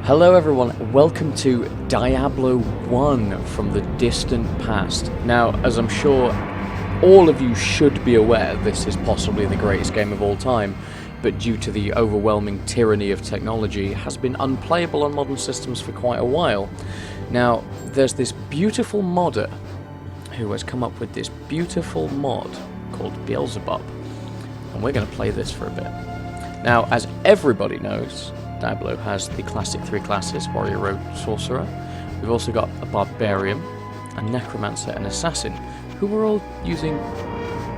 Hello everyone, welcome to Diablo 1 from the distant past. Now, as I'm sure all of you should be aware, this is possibly the greatest game of all time, but due to the overwhelming tyranny of technology, has been unplayable on modern systems for quite a while. Now, there's this beautiful modder who has come up with this beautiful mod called Belzebub, and we're going to play this for a bit. Now, as everybody knows, Diablo has the classic three classes, warrior, rogue, sorcerer. We've also got a barbarian, a necromancer, and assassin, who were all using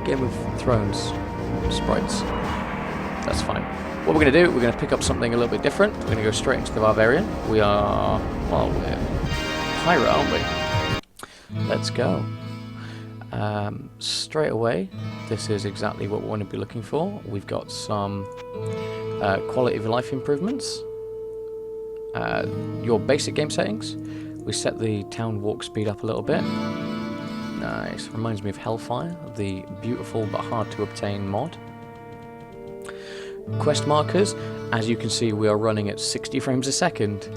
Game of Thrones sprites. That's fine. What we're going to do, we're going to pick up something a little bit different. We're going to go straight into the barbarian. We're pirate, aren't we? Let's go. Straight away, this is exactly what we want to be looking for. We've got some quality of life improvements, your basic game settings. We set the town walk speed up a little bit. Nice. Reminds me of Hellfire, the beautiful but hard to obtain mod. Quest markers. As you can see, we are running at 60 frames a second,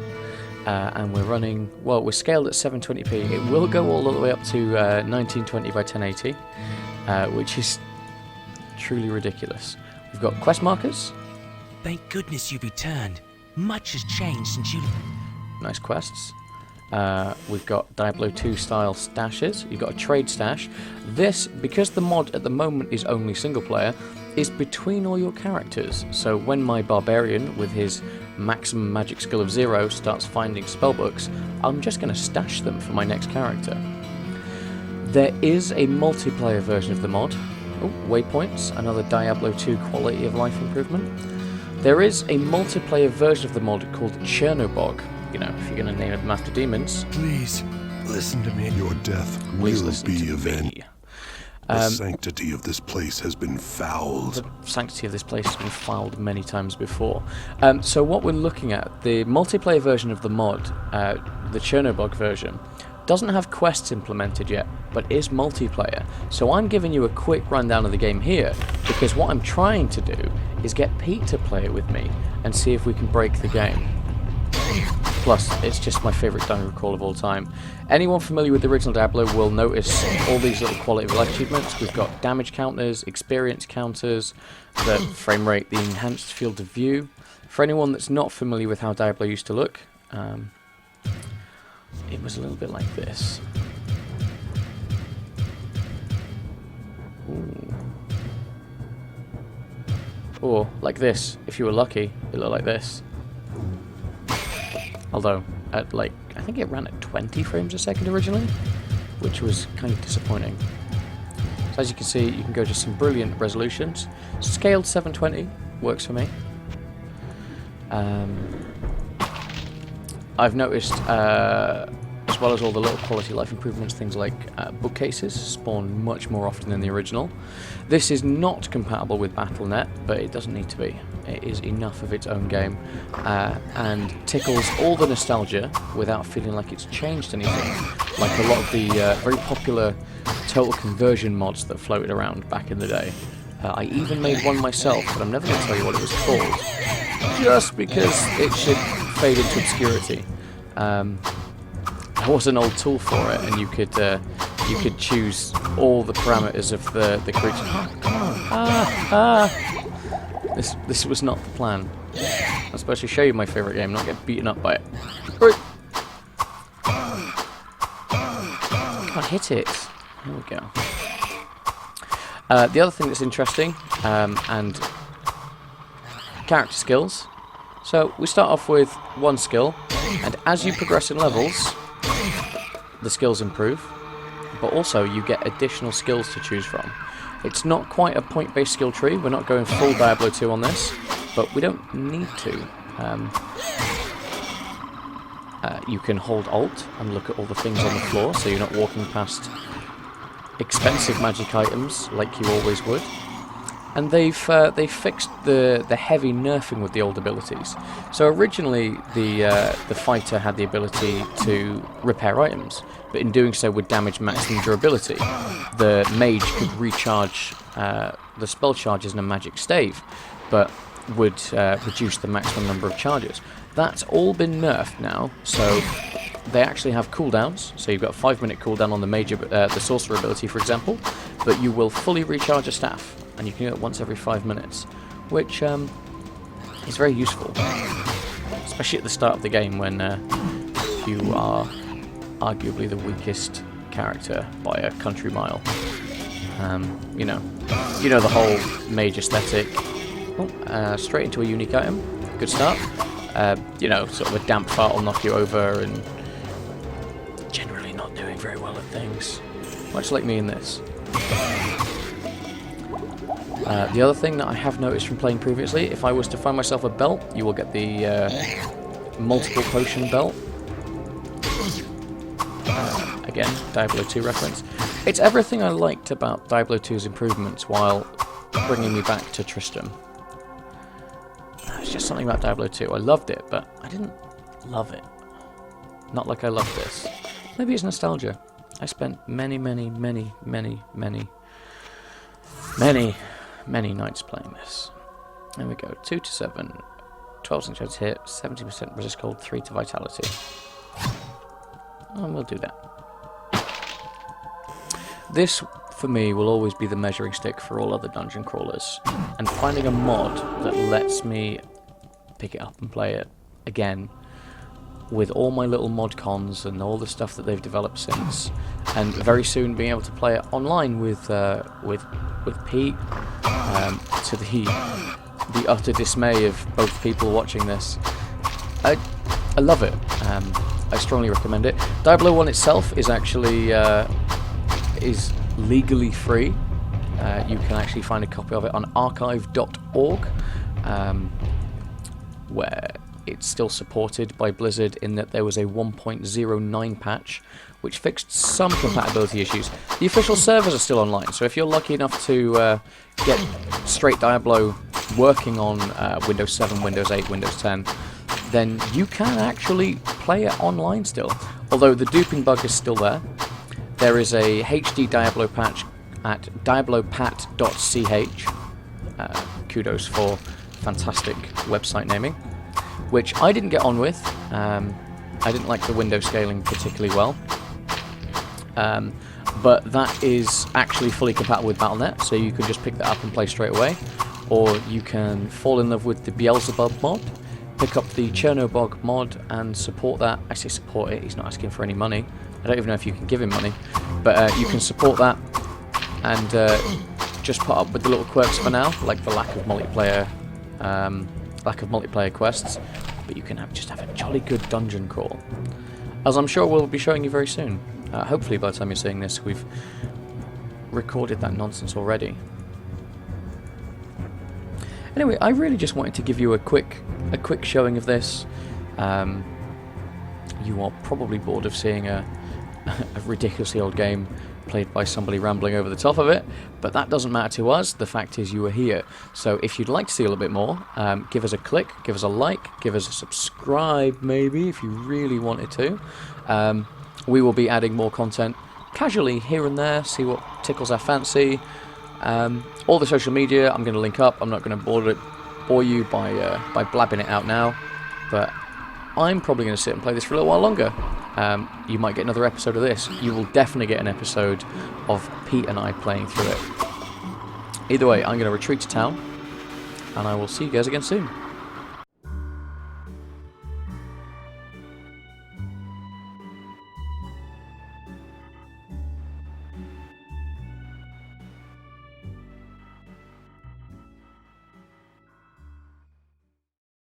and we're running, well, we're scaled at 720p. It will go all the way up to 1920 by 1080, which is truly ridiculous. We've got quest markers. Thank goodness you've returned. Much has changed since you... Nice quests. We've got Diablo 2 style stashes. You've got a trade stash. This, because the mod at the moment is only single player, is between all your characters. So when my barbarian, with his maximum magic skill of 0, starts finding spellbooks, I'm just going to stash them for my next character. There is a multiplayer version of the mod. Oh, waypoints, another Diablo 2 quality of life improvement. There is a multiplayer version of the mod called Chernobog. You know, if you're going to name them after demons. Please, listen to me. Your death will be avenged. The sanctity of this place has been fouled. The sanctity of this place has been fouled many times before. So what we're looking at, the multiplayer version of the mod, the Chernobog version, doesn't have quests implemented yet, but is multiplayer. So I'm giving you a quick rundown of the game here, because what I'm trying to do is get Pete to play it with me and see if we can break the game. Plus, it's just my favourite dungeon crawl of all time. Anyone familiar with the original Diablo will notice all these little quality of life achievements. We've got damage counters, experience counters, the frame rate, the enhanced field of view. For anyone that's not familiar with how Diablo used to look, it was a little bit like this. Ooh. Or like this, if you were lucky, it looked like this. Although, at like, I think it ran at 20 frames a second originally, which was kind of disappointing. So as you can see, you can go to some brilliant resolutions. Scaled 720 works for me. I've noticed, as well as all the little quality life improvements, things like bookcases spawn much more often than the original. This is not compatible with Battle.net, but it doesn't need to be. It is enough of its own game, and tickles all the nostalgia without feeling like it's changed anything, like a lot of the very popular total conversion mods that floated around back in the day. I even made one myself, but I'm never going to tell you what it was called, just because it should fade into obscurity. There was an old tool for it, and you could choose all the parameters of the creature. This was not the plan. I'm supposed to show you my favourite game, not get beaten up by it. Can't hit it. There we go. The other thing that's interesting, and character skills. So we start off with one skill, and as you progress in levels, the skills improve, but also you get additional skills to choose from. It's not quite a point-based skill tree. We're not going full Diablo 2 on this, but we don't need to. You can hold Alt and look at all the things on the floor, so you're not walking past expensive magic items like you always would. and they've fixed the heavy nerfing with the old abilities. So originally the fighter had the ability to repair items, but in doing so would damage maximum durability. The mage could recharge the spell charges in a magic stave, but would reduce the maximum number of charges. That's all been nerfed now, so they actually have cooldowns. So you've got a 5-minute cooldown on the sorcerer ability, for example, but you will fully recharge a staff, and you can do it once every 5 minutes, which is very useful, especially at the start of the game when you are arguably the weakest character by a country mile. You know the whole mage aesthetic. Straight into a unique item. Good start. Sort of a damp fart will knock you over, and generally not doing very well at things. Much like me in this. The other thing that I have noticed from playing previously, if I was to find myself a belt, you will get the multiple potion belt. Again, Diablo 2 reference. It's everything I liked about Diablo 2's improvements while bringing me back to Tristram. It's just something about Diablo 2. I loved it, but I didn't love it. Not like I love this. Maybe it's nostalgia. I spent many nights playing this. There we go. 2 to 7. 12 chance hit. 70% resist cold. 3 to vitality. And we'll do that. This, for me, will always be the measuring stick for all other dungeon crawlers. And finding a mod that lets me pick it up and play it again, with all my little mod cons and all the stuff that they've developed since, and very soon being able to play it online with Pete, to the utter dismay of both people watching this. I love it. I strongly recommend it. Diablo 1 itself is actually is legally free. You can actually find a copy of it on archive.org, where it's still supported by Blizzard in that there was a 1.09 patch which fixed some compatibility issues. The official servers are still online, so if you're lucky enough to get straight Diablo working on Windows 7, Windows 8, Windows 10, then you can actually play it online still. Although the duping bug is still there. There is a HD Diablo patch at diablopat.ch. Kudos for fantastic website naming, which I didn't get on with. I didn't like the window scaling particularly well. But that is actually fully compatible with Battle.net, so you can just pick that up and play straight away. Or you can fall in love with the Belzebub mod, pick up the Chernobog mod and support that. I say support it, he's not asking for any money. I don't even know if you can give him money, but you can support that and just put up with the little quirks for now, like the lack of multiplayer quests. But you can just have a jolly good dungeon crawl, as I'm sure we'll be showing you very soon. Hopefully, by the time you're seeing this, we've recorded that nonsense already. Anyway, I really just wanted to give you a quick showing of this. You are probably bored of seeing a ridiculously old game played by somebody rambling over the top of it, but that doesn't matter to us. The fact is you are here. So if you'd like to see a little bit more, give us a click, give us a like, give us a subscribe maybe if you really wanted to. We will be adding more content casually here and there, see what tickles our fancy. All the social media I'm going to link up. I'm not going to bore you by blabbing it out now, but I'm probably going to sit and play this for a little while longer. You might get another episode of this. You will definitely get an episode of Pete and I playing through it. Either way, I'm going to retreat to town, and I will see you guys again soon.